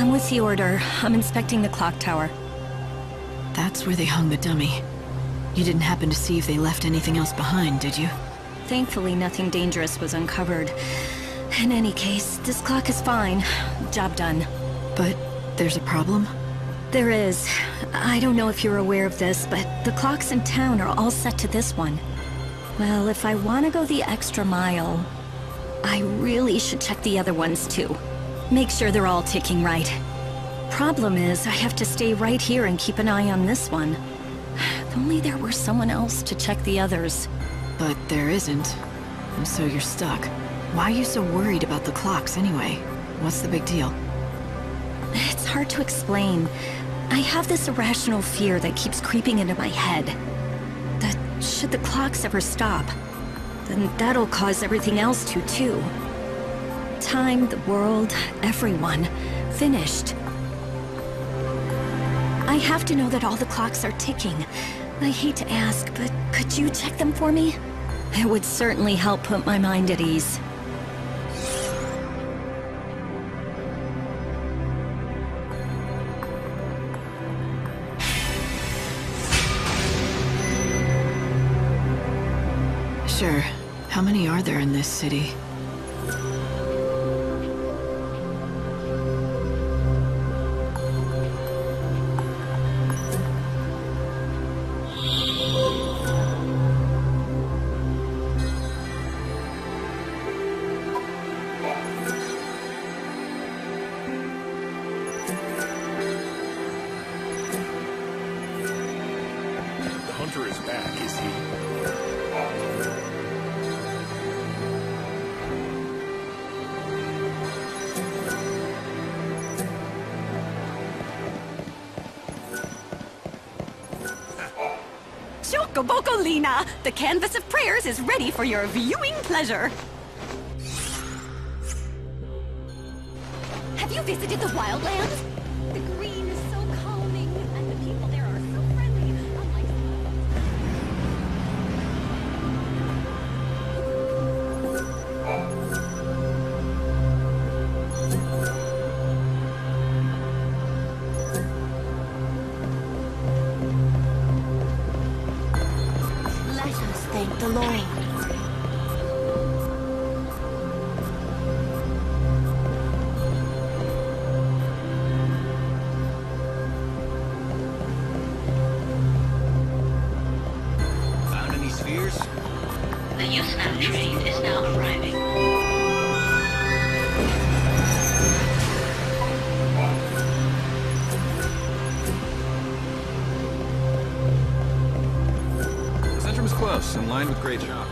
What's the order? I'm inspecting the clock tower. That's where they hung the dummy. You didn't happen to see if they left anything else behind, did you? Thankfully, nothing dangerous was uncovered. In any case, this clock is fine. Job done. But there's a problem? There is. I don't know if you're aware of this, but the clocks in town are all set to this one. Well, if I want to go the extra mile, I really should check the other ones too. Make sure they're all ticking right. Problem is, I have to stay right here and keep an eye on this one. If only there were someone else to check the others. But there isn't. And so you're stuck. Why are you so worried about the clocks anyway? What's the big deal? It's hard to explain. I have this irrational fear that keeps creeping into my head. That should the clocks ever stop, then that'll cause everything else to, too. Time, the world, everyone. Finished. I have to know that all the clocks are ticking. I hate to ask, but could you check them for me? It would certainly help put my mind at ease. Sure. How many are there in this city? The hunter is back, is he? Shokoboko Lina! The canvas of prayers is ready for your viewing pleasure! Have you visited the wildlands? The green is so calming, and the people there are so friendly, unlike... Let us thank the Lord. Found any spheres? The Yusnam train is now arriving. The centrum is close, in line with Great Job.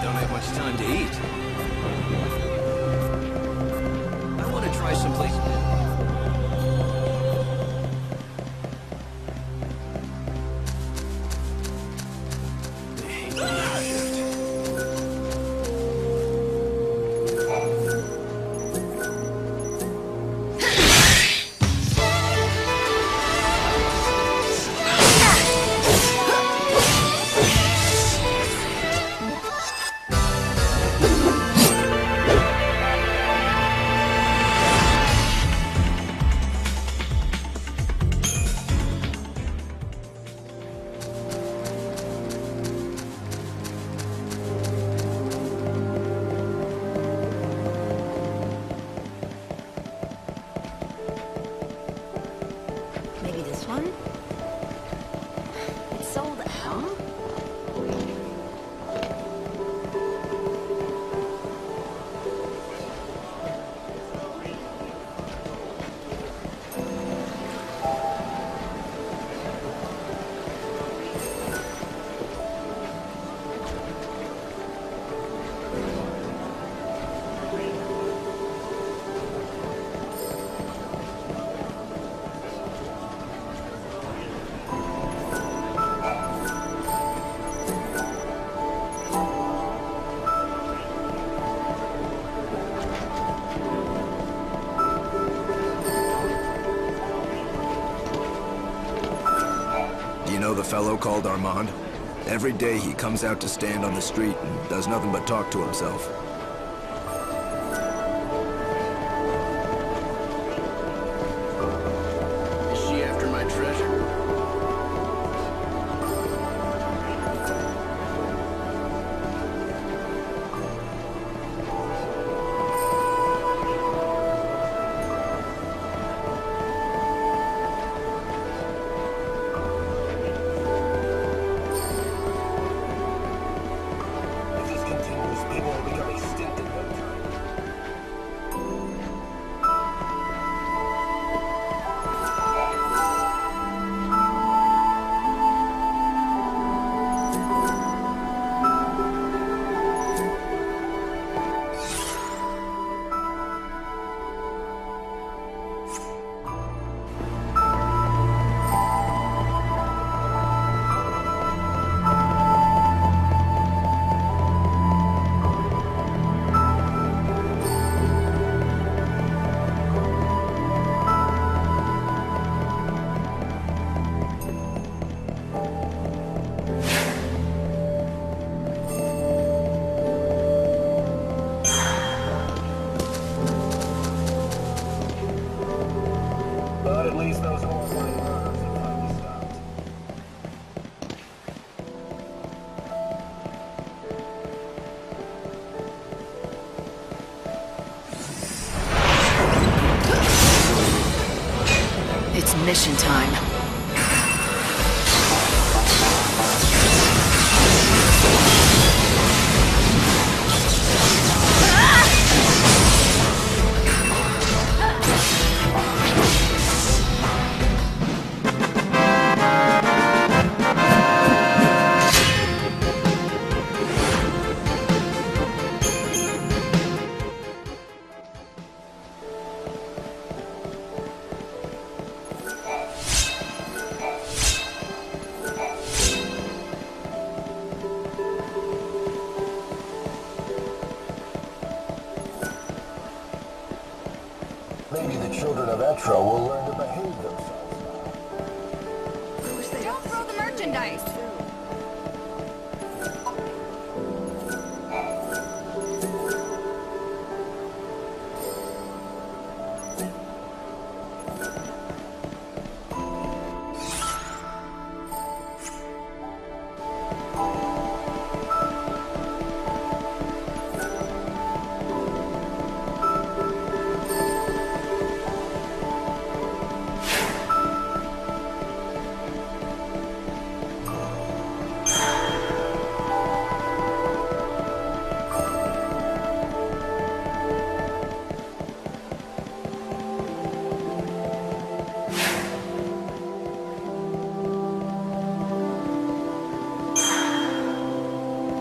Donate my the fellow called Armand? Every day he comes out to stand on the street and does nothing but talk to himself. Is she after my treasure? If this continues, people will become extinct in no time. But at least those horrifying murders have finally stopped. It's mission time. Maybe the children of XIII will learn to behave themselves now. Don't throw the merchandise.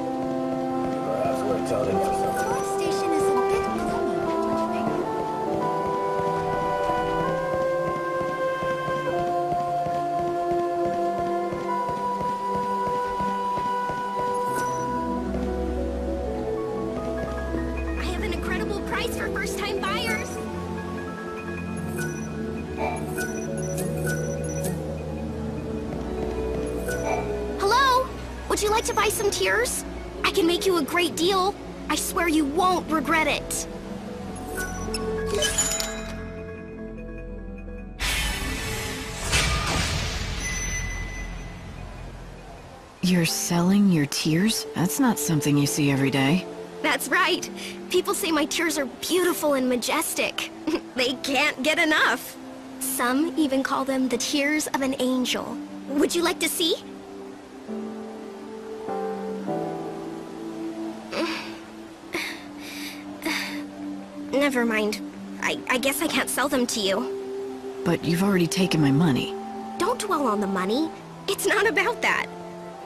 Perhaps we're accounting for something. Our station is a bit gloomy, don't you think? I have an incredible price for first-time buyers. Hello? Would you like to buy some tears? I can make you a great deal. I swear you won't regret it. You're selling your tears? That's not something you see every day. That's right. People say my tears are beautiful and majestic. They can't get enough. Some even call them the tears of an angel. Would you like to see? Never mind. I guess I can't sell them to you. But you've already taken my money. Don't dwell on the money. It's not about that.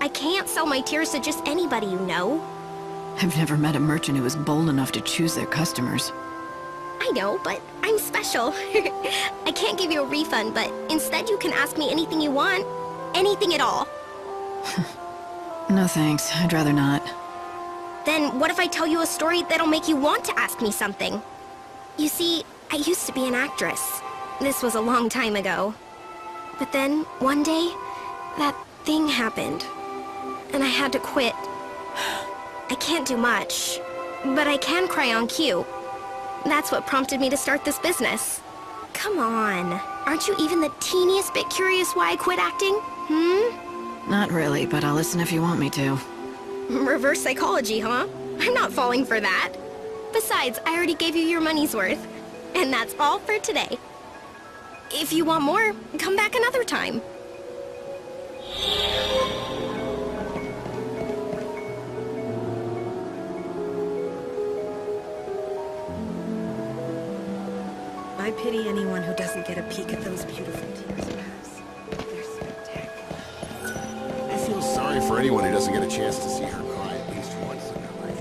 I can't sell my tears to just anybody you know. I've never met a merchant who was bold enough to choose their customers. I know, but I'm special. I can't give you a refund, but instead you can ask me anything you want. Anything at all. No thanks, I'd rather not. Then what if I tell you a story that'll make you want to ask me something? You see, I used to be an actress. This was a long time ago. But then, one day, that thing happened, and I had to quit. I can't do much, but I can cry on cue. That's what prompted me to start this business. Come on, aren't you even the teeniest bit curious why I quit acting? Not really, but I'll listen if you want me to. Reverse psychology, huh? I'm not falling for that. Besides, I already gave you your money's worth. And that's all for today. If you want more, come back another time. I pity anyone who doesn't get a peek at those beautiful tears of hers. They're spectacular. I feel sorry for anyone who doesn't get a chance to see her cry at least once in their life.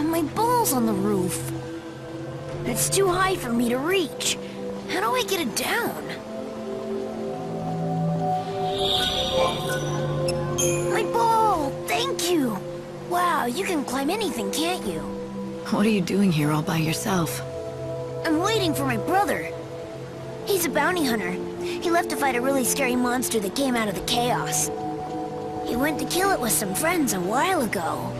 My ball's on the roof. It's too high for me to reach. How do I get it down? My ball! Thank you! Wow, you can climb anything, can't you? What are you doing here all by yourself? I'm waiting for my brother. He's a bounty hunter. He left to fight a really scary monster that came out of the chaos. He went to kill it with some friends a while ago.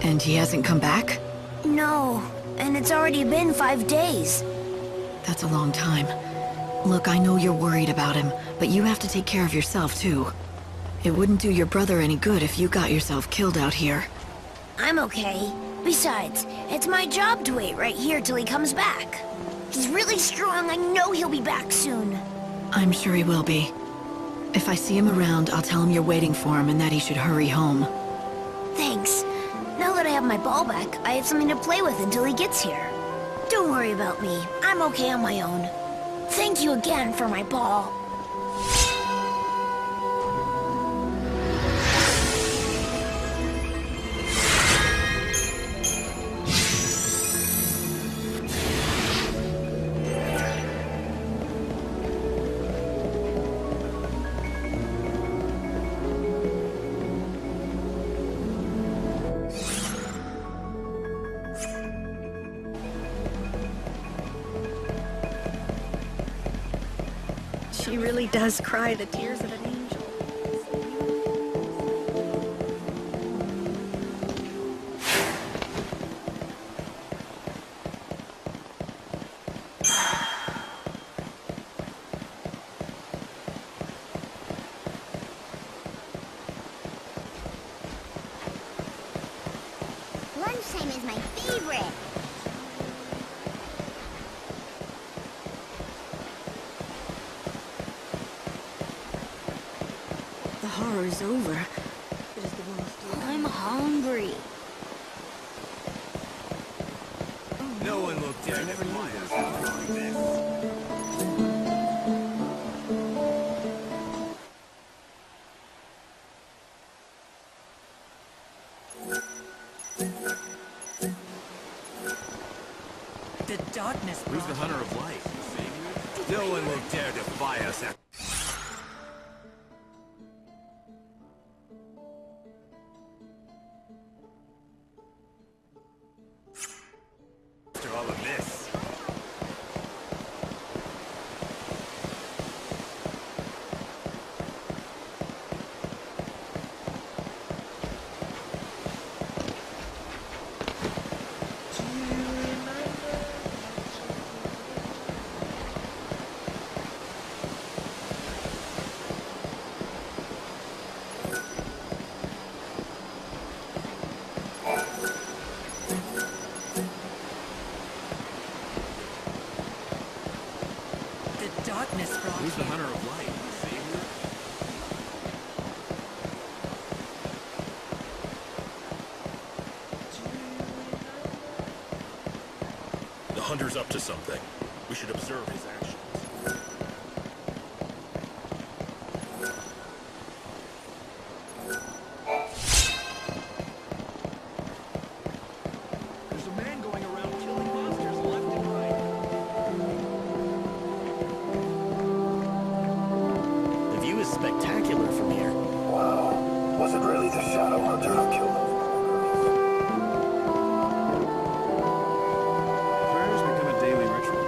And he hasn't come back? No, and it's already been 5 days. That's a long time. Look, I know you're worried about him, but you have to take care of yourself, too. It wouldn't do your brother any good if you got yourself killed out here. I'm okay. Besides, it's my job to wait right here till he comes back. He's really strong. I know he'll be back soon. I'm sure he will be. If I see him around, I'll tell him you're waiting for him and that he should hurry home. Thanks. Now that I have my ball back, I have something to play with until he gets here. Don't worry about me. I'm okay on my own. Thank you again for my ball. She really does cry the tears of an angel. Lunchtime is my favorite. The horror is over. It is the world's I'm hungry. No one will dare defy us like this. The darkness. Who's the hunter of light? No one will dare defy us after all of this. The darkness brought Who's the you. hunter of light? Savior? The hunter's up to something. We should observe his actions. There's a man going around killing monsters left and right. The view is spectacular from here. Wow. Was it really the Shadow Hunter who killed them? Prayers become a daily ritual.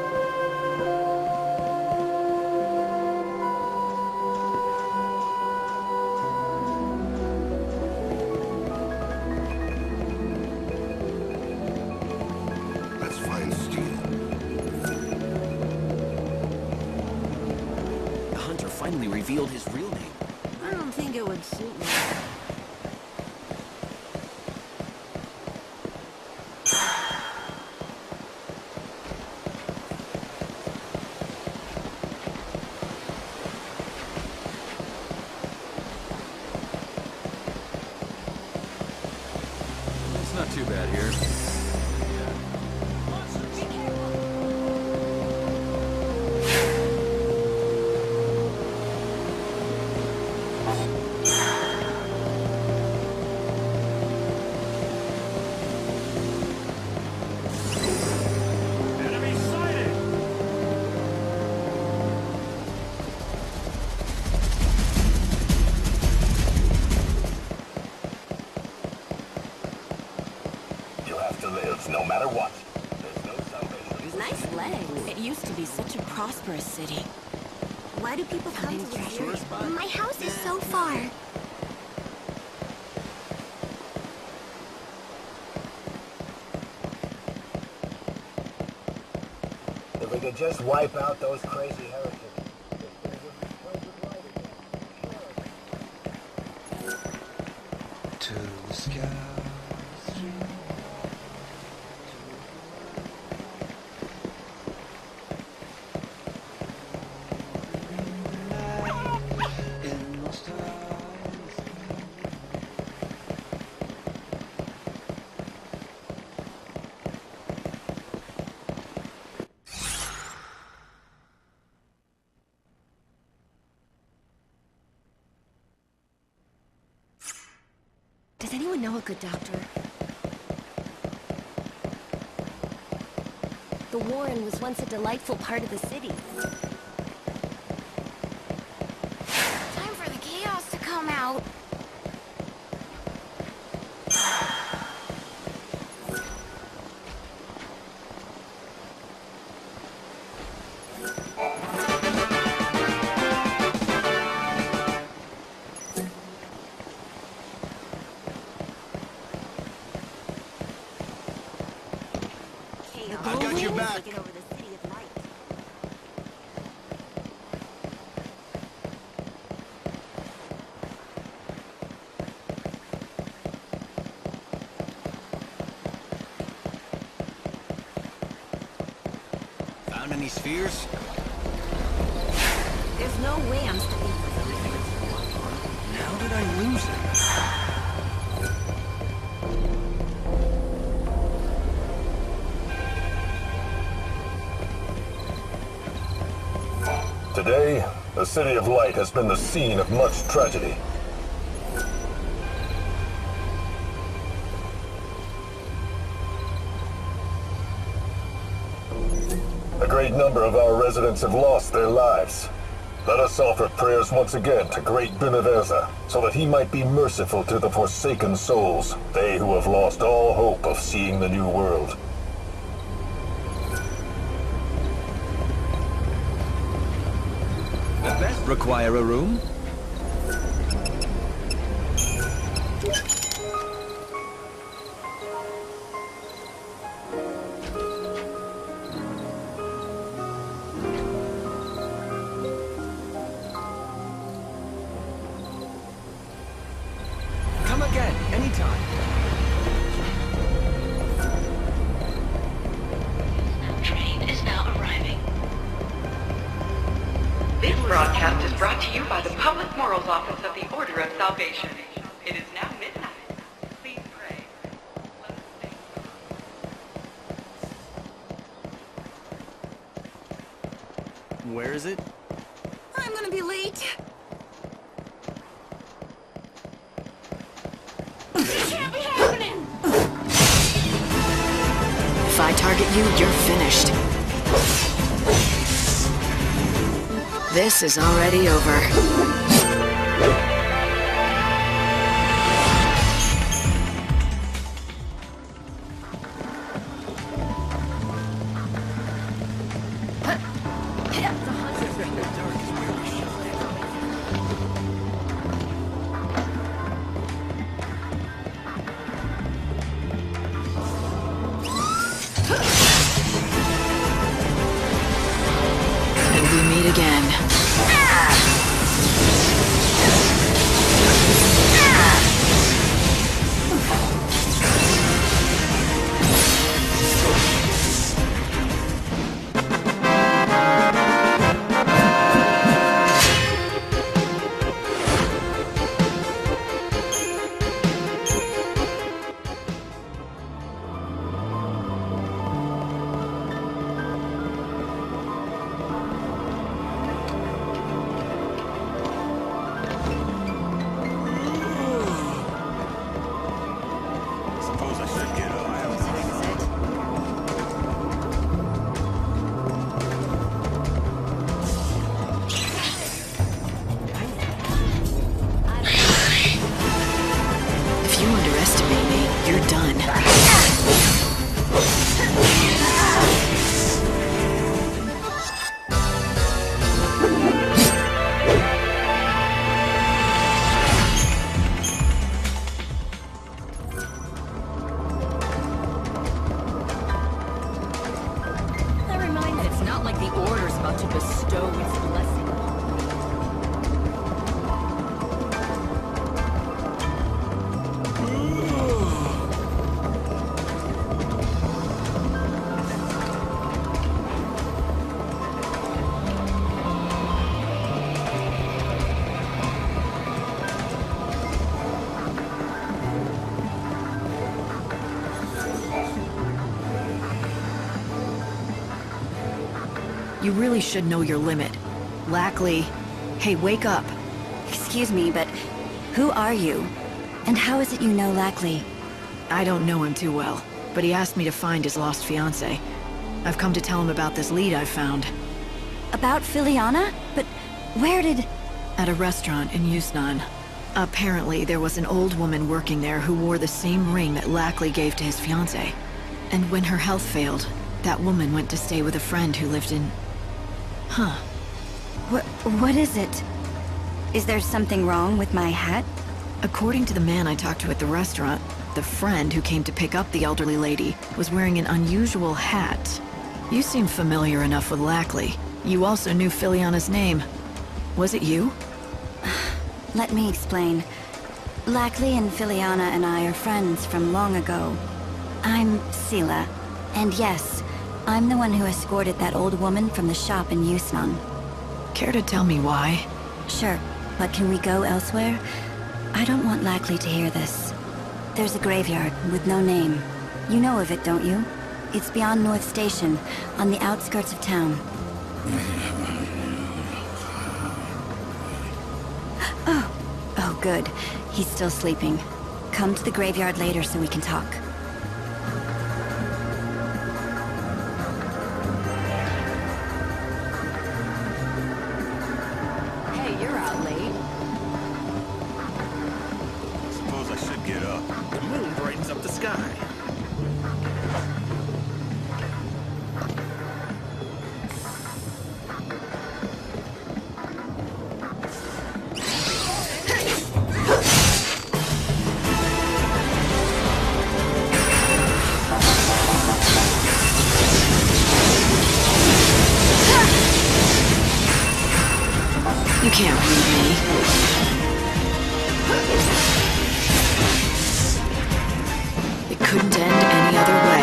finally revealed his real name. I don't think it would suit me. It's not too bad here. You have to live no matter what. There's no salvation. Nice legs. It used to be such a prosperous city. Why do people come to this area? My house is so far. If we could just wipe out those crazy heretics. To the sky. Does anyone know a good doctor? The Warren was once a delightful part of the city. Time for the chaos to come out. I got your back. Taking over the city of light. Found any spheres? There's no way I'm sticking. How did I lose it? Today, the City of Light has been the scene of much tragedy. A great number of our residents have lost their lives. Let us offer prayers once again to Great Beneverza, so that he might be merciful to the forsaken souls, they who have lost all hope of seeing the new world. Require a room? Come again, anytime. Train is now arriving. This broadcast is brought to you by the Public Morals Office of the Order of Salvation. It is now midnight. Please pray. Let us thank God. Where is it? I'm gonna be late. Can't be happening! If I target you, you're finished. This is already over. Will we meet again? The Order's about to bestow its blessing. You really should know your limit. Lackley, hey, wake up. Excuse me, but who are you? And how is it you know Lackley? I don't know him too well, but he asked me to find his lost fiancée. I've come to tell him about this lead I found. About Filiana? But where did... At a restaurant in XIII. Apparently, there was an old woman working there who wore the same ring that Lackley gave to his fiancée. And when her health failed, that woman went to stay with a friend who lived in... Huh. What is it? Is there something wrong with my hat? According to the man I talked to at the restaurant, the friend who came to pick up the elderly lady was wearing an unusual hat. You seem familiar enough with Lackley. You also knew Filiana's name. Was it you? Let me explain. Lackley and Filiana and I are friends from long ago. I'm Sela, and yes, I'm the one who escorted that old woman from the shop in XIII. Care to tell me why? Sure, but can we go elsewhere? I don't want Lackley to hear this. There's a graveyard with no name. You know of it, don't you? It's beyond North Station, on the outskirts of town. Oh, good. He's still sleeping. Come to the graveyard later so we can talk. Hey, you're out late. Suppose I should get up. The moon brightens up the sky. You can't read me. It couldn't end any other way.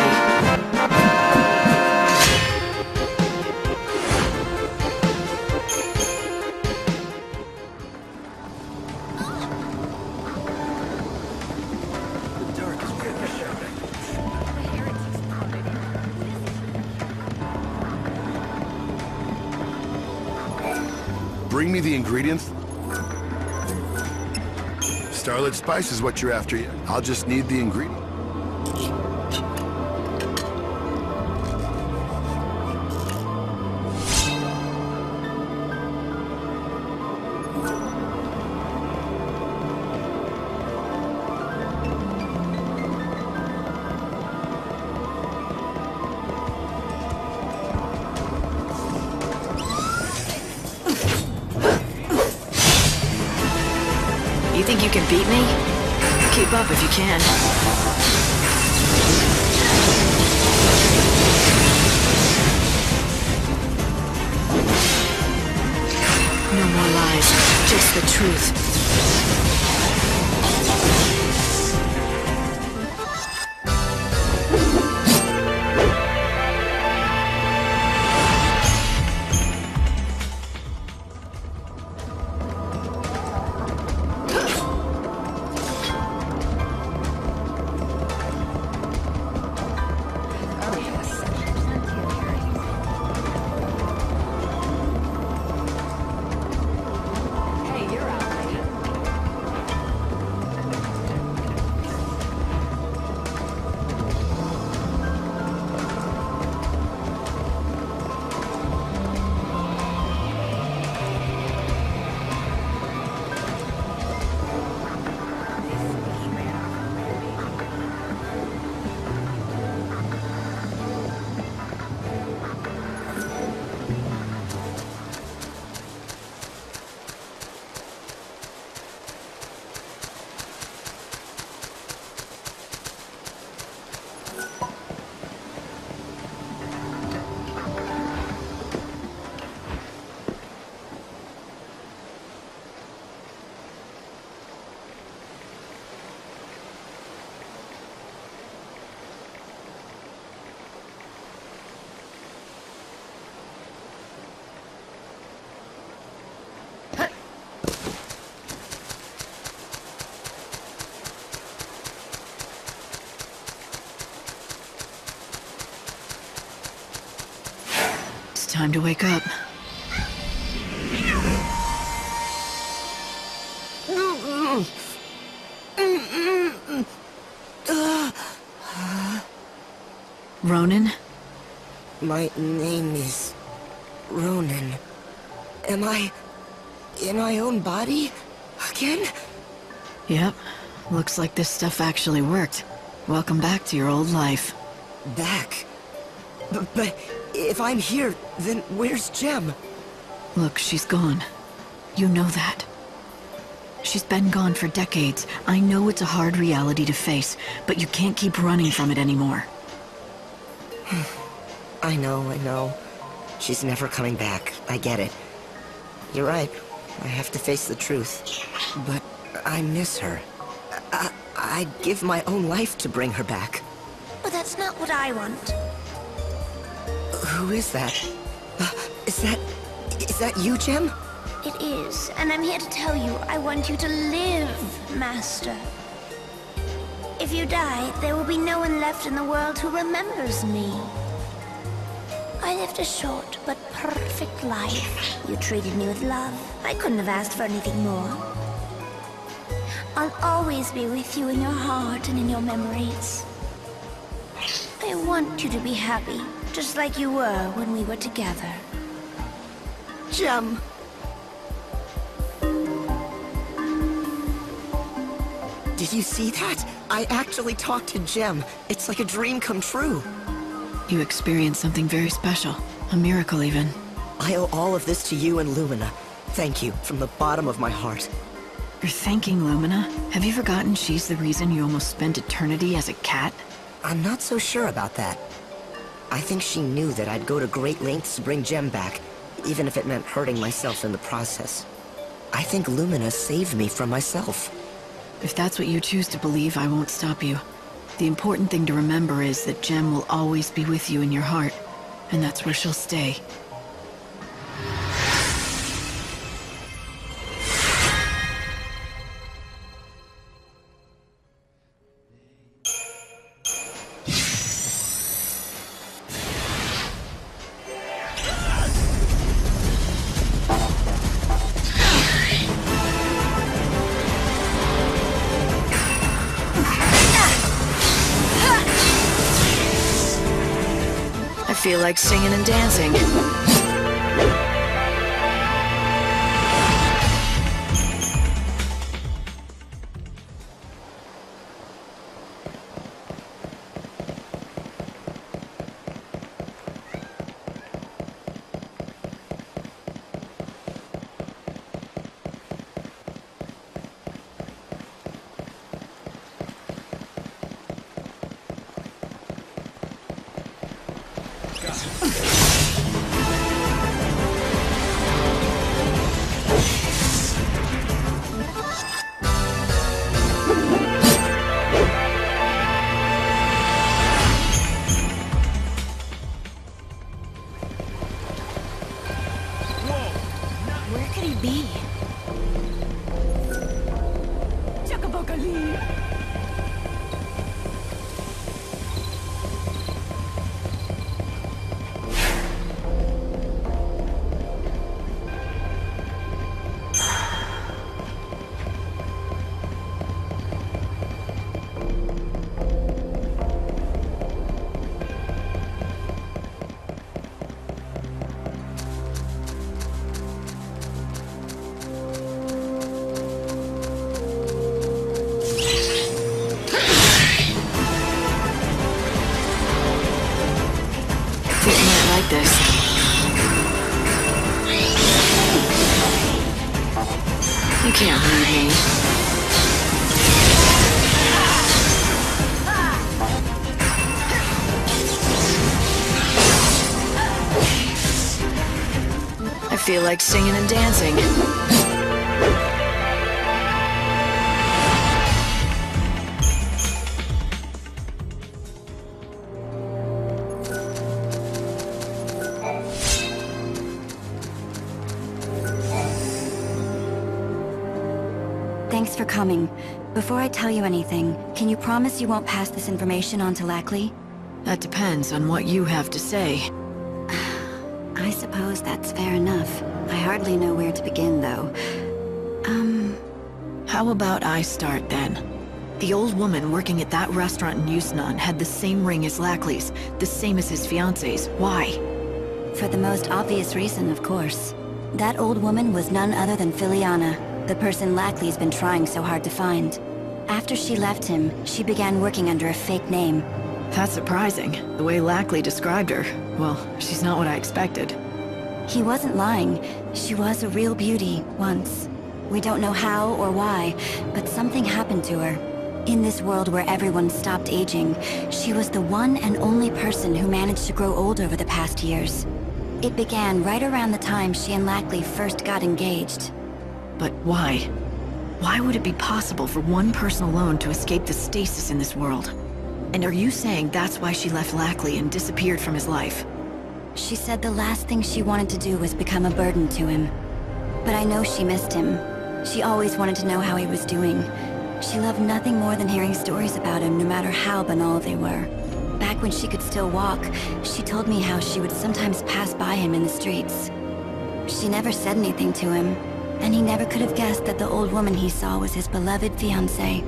Bring me the ingredients. Starlit Spice is what you're after. I'll just need the ingredients. You think you can beat me? Keep up if you can. No more lies, just the truth. Hey, you're out late. time to wake up. Ronan? My name is Ronan. Am I in my own body again? Yep. Looks like this stuff actually worked. Welcome back to your old life. Back? But if I'm here, then where's Jem? Look, she's gone. You know that. She's been gone for decades. I know it's a hard reality to face, but you can't keep running from it anymore. I know. She's never coming back. I get it. You're right. I have to face the truth. But I miss her. I'd give my own life to bring her back. But that's not what I want. Who is that? Is that you, Jem? It is, and I'm here to tell you I want you to live, Master. If you die, there will be no one left in the world who remembers me. I lived a short but perfect life. You treated me with love. I couldn't have asked for anything more. I'll always be with you in your heart and in your memories. I want you to be happy, just like you were when we were together. Jem! Did you see that? I actually talked to Jem. It's like a dream come true. You experienced something very special. A miracle, even. I owe all of this to you and Lumina. Thank you, from the bottom of my heart. You're thanking Lumina? Have you forgotten she's the reason you almost spent eternity as a cat? I'm not so sure about that. I think she knew that I'd go to great lengths to bring Jem back, even if it meant hurting myself in the process. I think Lumina saved me from myself. If that's what you choose to believe, I won't stop you. The important thing to remember is that Jem will always be with you in your heart, and that's where she'll stay. I feel like singing and dancing. Where could he be? This. You can't hurt me. I feel like singing and dancing. Thanks for coming. Before I tell you anything, can you promise you won't pass this information on to Lackley? That depends on what you have to say. I suppose that's fair enough. I hardly know where to begin, though. How about I start, then? The old woman working at that restaurant in Yusnan had the same ring as Lackley's, the same as his fiancé's. Why? For the most obvious reason, of course. That old woman was none other than Filiana, the person Lackley's been trying so hard to find. After she left him, she began working under a fake name. That's surprising. The way Lackley described her, well, she's not what I expected. He wasn't lying. She was a real beauty, once. We don't know how or why, but something happened to her. In this world where everyone stopped aging, she was the one and only person who managed to grow old over the past years. It began right around the time she and Lackley first got engaged. But why? Why would it be possible for one person alone to escape the stasis in this world? And are you saying that's why she left Lackley and disappeared from his life? She said the last thing she wanted to do was become a burden to him. But I know she missed him. She always wanted to know how he was doing. She loved nothing more than hearing stories about him, no matter how banal they were. Back when she could still walk, she told me how she would sometimes pass by him in the streets. She never said anything to him, and he never could have guessed that the old woman he saw was his beloved fiancée.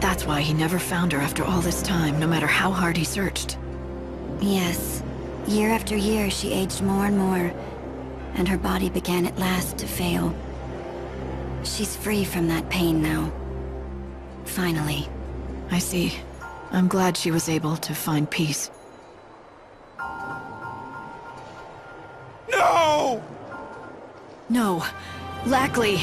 That's why he never found her after all this time, no matter how hard he searched. Yes. Year after year, she aged more and more, and her body began at last to fail. She's free from that pain now. Finally. I see. I'm glad she was able to find peace. No! No! Lackley!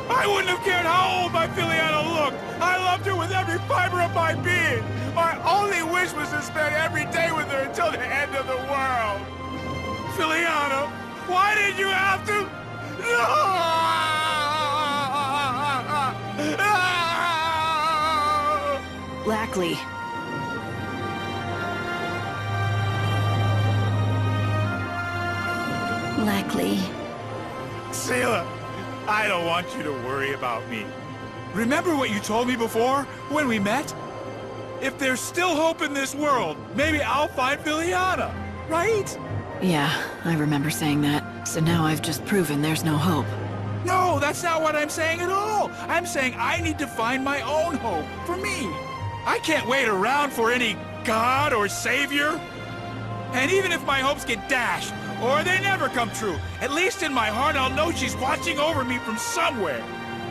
I wouldn't have cared how old my Filiana looked! I loved her with every fiber of my being! My only wish was to spend every day with her until the end of the world! Filiana, why did you have to... No! Lackley. Lackley. Selah, I don't want you to worry about me. Remember what you told me before, when we met? If there's still hope in this world, maybe I'll find Filiana, right? Yeah, I remember saying that. So now I've just proven there's no hope. No, that's not what I'm saying at all. I'm saying I need to find my own hope, for me. I can't wait around for any god or savior. And even if my hopes get dashed, or they never come true, at least in my heart I'll know she's watching over me from somewhere.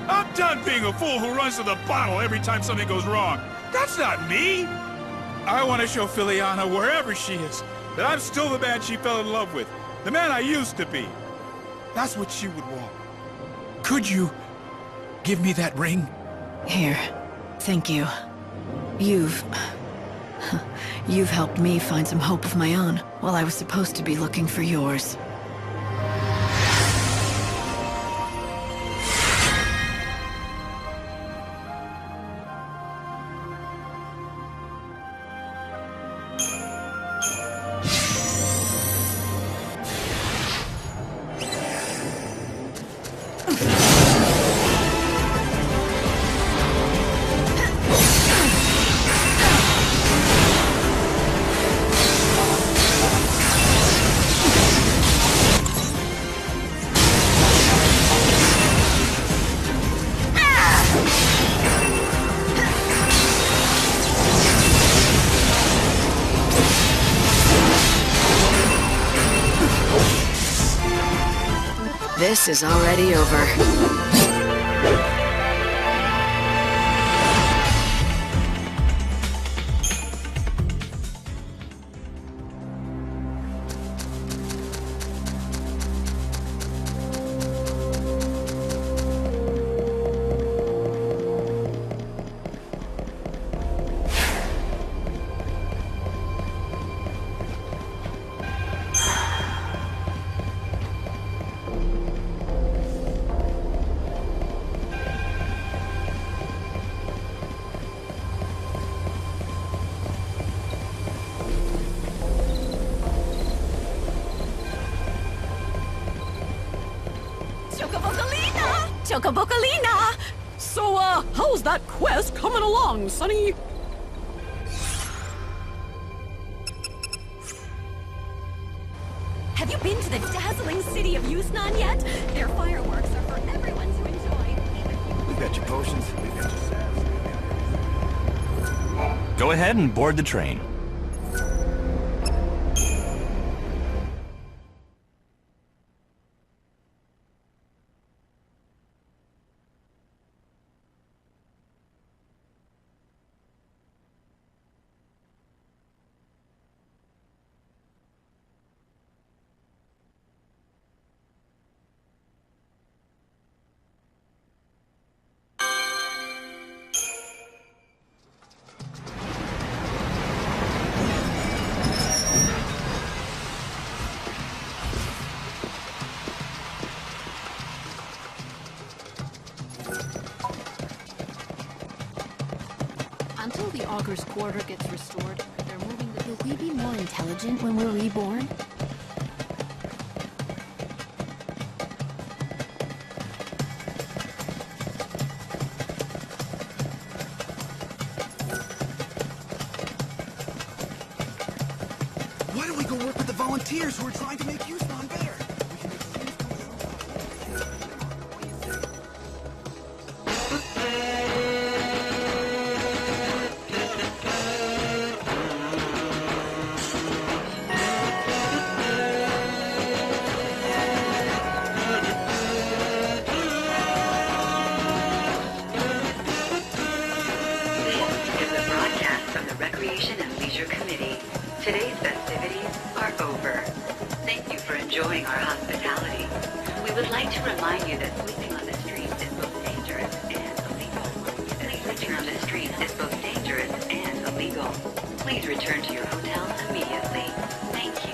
I'm done being a fool who runs to the bottle every time something goes wrong. That's not me. I want to show Filiana, wherever she is, that I'm still the man she fell in love with. The man I used to be. That's what she would want. Could you give me that ring? Here. Thank you. You've helped me find some hope of my own, while I was supposed to be looking for yours. This is already over. Chocobocolina! So, how's that quest coming along, Sonny? Have you been to the dazzling city of Yusnan yet? Their fireworks are for everyone to enjoy. We've got your potions, we've got your salves. Go ahead and board the train. Until the Augur's Quarter gets restored, they're moving the... Will we be more intelligent when we're reborn? Why don't we go work with the volunteers who are trying to make Yusnan better? Recreation and Leisure Committee. Today's festivities are over. Thank you for enjoying our hospitality. We would like to remind you that sleeping on the streets is both dangerous and illegal. Sleeping on the streets is both dangerous and illegal. Please return to your hotels immediately. Thank you.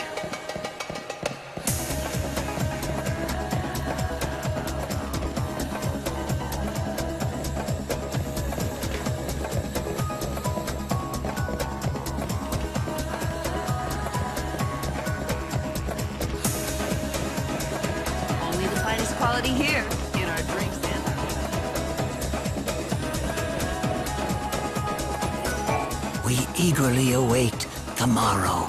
Quality here in our drinks and We eagerly await tomorrow.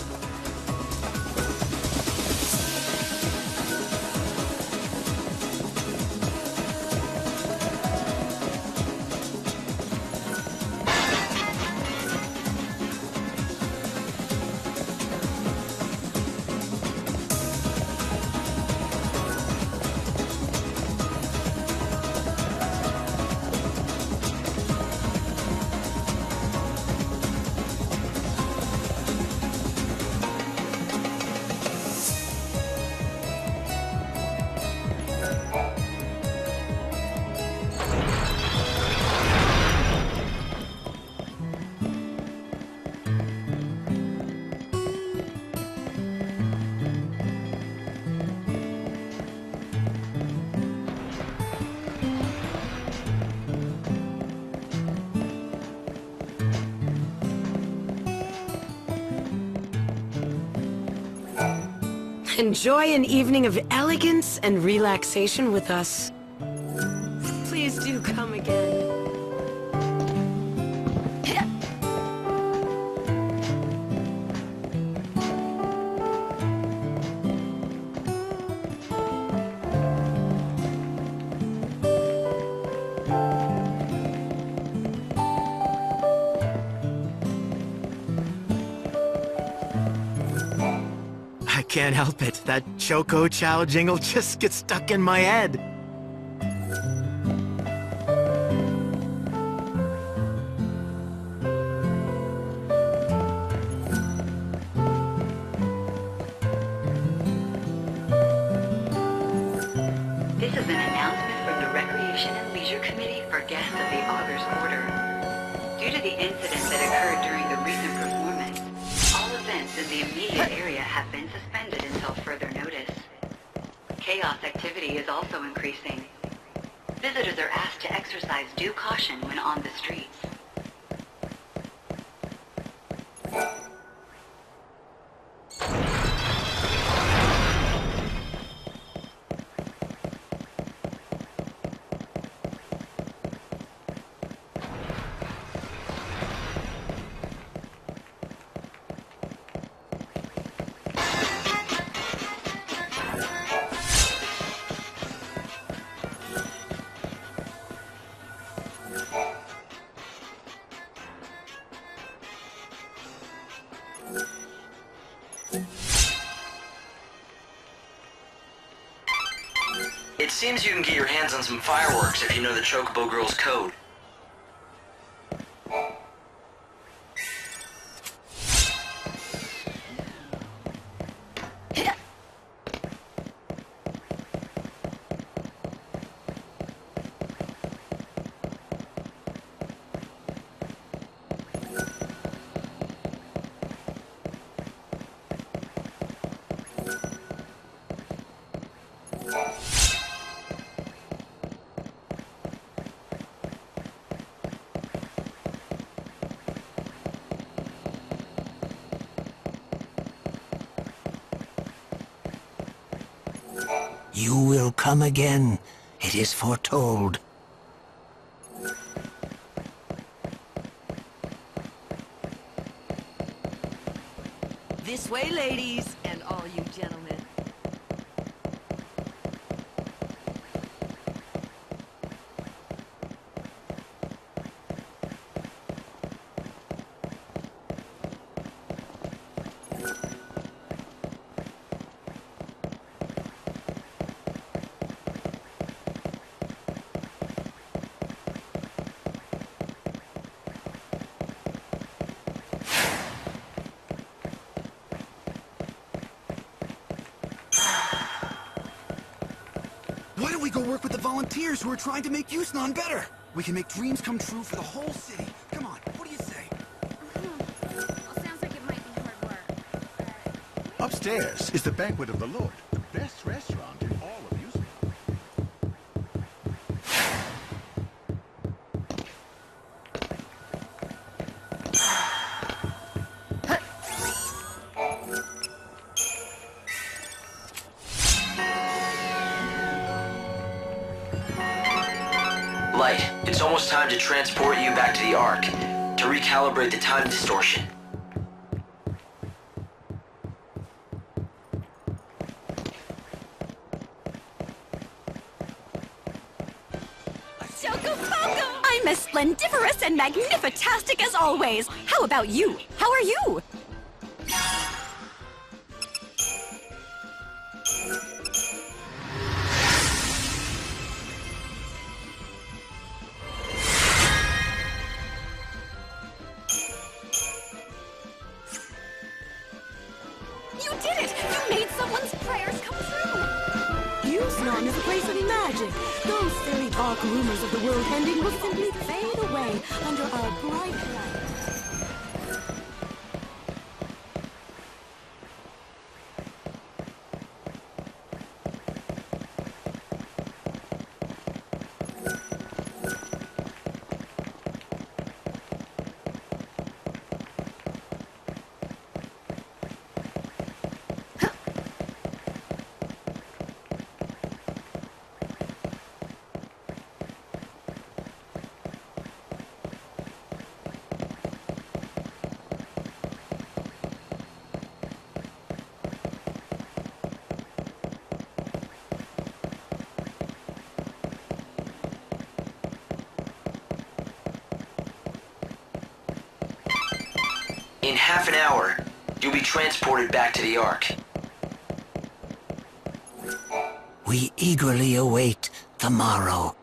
Enjoy an evening of elegance and relaxation with us. Please do come again. I can't help it. That Choco Chow jingle just gets stuck in my head. This is an announcement from the Recreation and Leisure Committee for guests of the Augur's Quarter. Due to the incident that occurred during the recent performance, all events in the immediate area have been suspended until further notice. Chaos activity is also increasing. Visitors are asked to exercise due caution when on the streets. It seems you can get your hands on some fireworks if you know the Chocobo Girl's code. You will come again. It is foretold. This way, ladies, and all you gentlemen. Why don't we go work with the volunteers who are trying to make XIII better? We can make dreams come true for the whole city. Come on, what do you say? Well, sounds like it might be hard work. Upstairs is the Banquet of the Lord, the best restaurant in all of Houston. Light, it's almost time to transport you back to the Ark, to recalibrate the time distortion. I'm as splendiferous and magnifitastic as always. How about you? How are you? You did it! You made someone's prayers come true! XIII is a place of magic. Those silly dark rumors of the world ending will simply fade away under our bright light. In half an hour, you'll be transported back to the Ark. We eagerly await the morrow.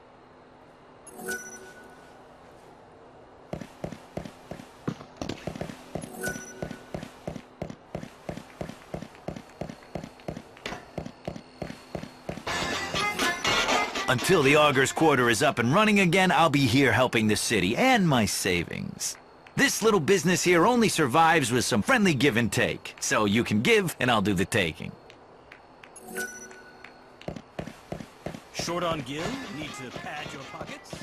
Until the Augur's Quarter is up and running again, I'll be here helping the city and my savings. This little business here only survives with some friendly give and take. So you can give, and I'll do the taking. Short on gil? Need to pad your pockets?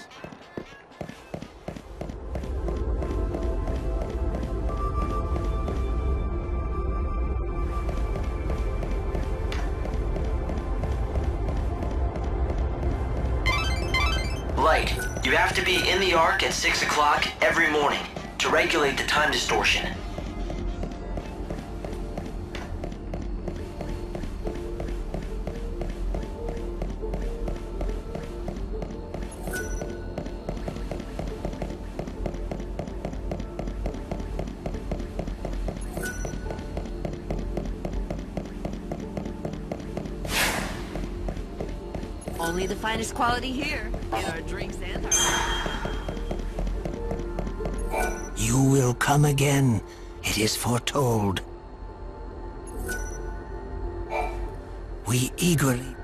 Light, you have to be in the Ark at 6 o'clock every morning to regulate the time distortion. Only the finest quality here in our drinks and our... You will come again. It is foretold. We eagerly